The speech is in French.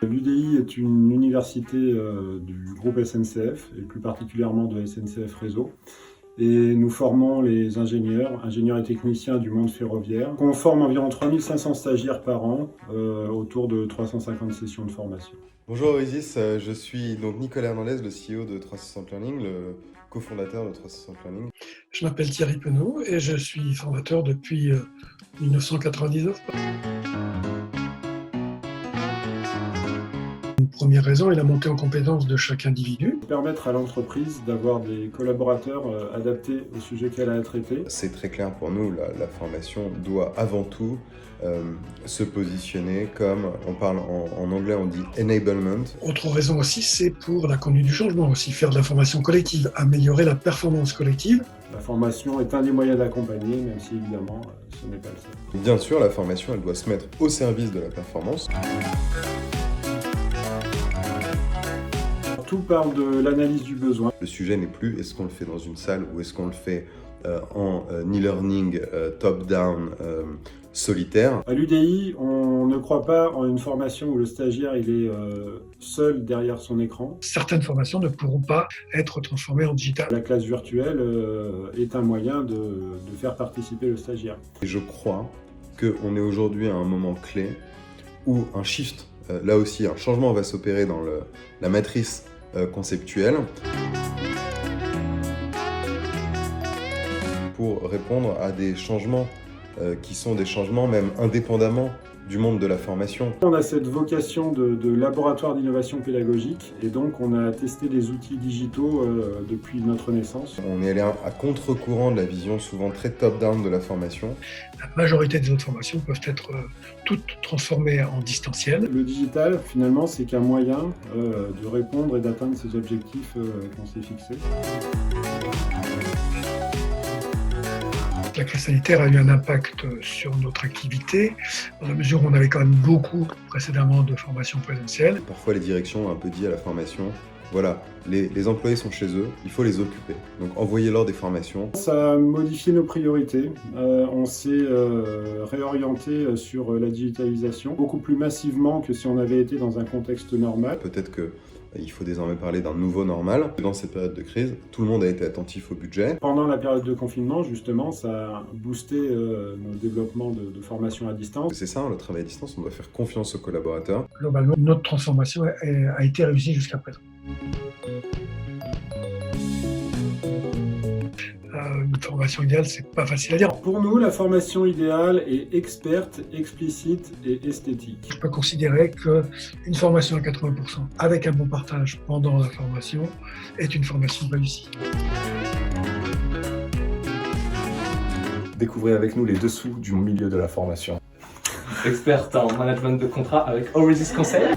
L'UDI est une université du groupe SNCF, et plus particulièrement de SNCF Réseau. Et nous formons les ingénieurs et techniciens du monde ferroviaire. On forme environ 3500 stagiaires par an, autour de 350 sessions de formation. Bonjour Isis, je suis donc Nicolas Hernandez, le CEO de 360 Learning, le cofondateur de 360 Learning. Je m'appelle Thierry Penaud et je suis formateur depuis 1999. Une première raison est la montée en compétence de chaque individu. Permettre à l'entreprise d'avoir des collaborateurs adaptés au sujet qu'elle a à traiter. C'est très clair pour nous, la formation doit avant tout se positionner comme, on parle en anglais, on dit enablement. Autre raison aussi, c'est pour la conduite du changement, aussi faire de la formation collective, améliorer la performance collective. La formation est un des moyens d'accompagner, même si évidemment ce n'est pas le seul. Bien sûr, la formation, elle doit se mettre au service de la performance. Tout parle de l'analyse du besoin. Le sujet n'est plus est-ce qu'on le fait dans une salle ou est-ce qu'on le fait en e-learning top-down solitaire. À l'UDI, on ne croit pas en une formation où le stagiaire il est seul derrière son écran. Certaines formations ne pourront pas être transformées en digital. La classe virtuelle est un moyen de faire participer le stagiaire. Et je crois qu'on est aujourd'hui à un moment clé où un shift, là aussi un changement va s'opérer dans la matrice conceptuelle pour répondre à des changements qui sont des changements même indépendamment du monde de la formation. On a cette vocation de laboratoire d'innovation pédagogique et donc on a testé des outils digitaux depuis notre naissance. On est allé à contre-courant de la vision souvent très top-down de la formation. La majorité des autres formations peuvent être toutes transformées en distanciel. Le digital, finalement, c'est qu'un moyen de répondre et d'atteindre ces objectifs qu'on s'est fixés. La crise sanitaire a eu un impact sur notre activité, dans la mesure où on avait quand même beaucoup précédemment de formations présentielles. Parfois les directions ont un peu dit à la formation, voilà, les employés sont chez eux, il faut les occuper. Donc envoyez-leur des formations. Ça a modifié nos priorités. On s'est réorienté sur la digitalisation, beaucoup plus massivement que si on avait été dans un contexte normal. Peut-être qu'il faut désormais parler d'un nouveau normal. Dans cette période de crise, tout le monde a été attentif au budget. Pendant la période de confinement, justement, ça a boosté nos développements de formation à distance. C'est ça, le travail à distance, on doit faire confiance aux collaborateurs. Globalement, notre transformation a été réussie jusqu'à présent. Une formation idéale, c'est pas facile à dire. Pour nous, la formation idéale est experte, explicite et esthétique. Je peux considérer qu'une formation à 80% avec un bon partage pendant la formation est une formation réussie. Découvrez avec nous les dessous du milieu de la formation. Experte en management de contrat avec Oasis Conseil.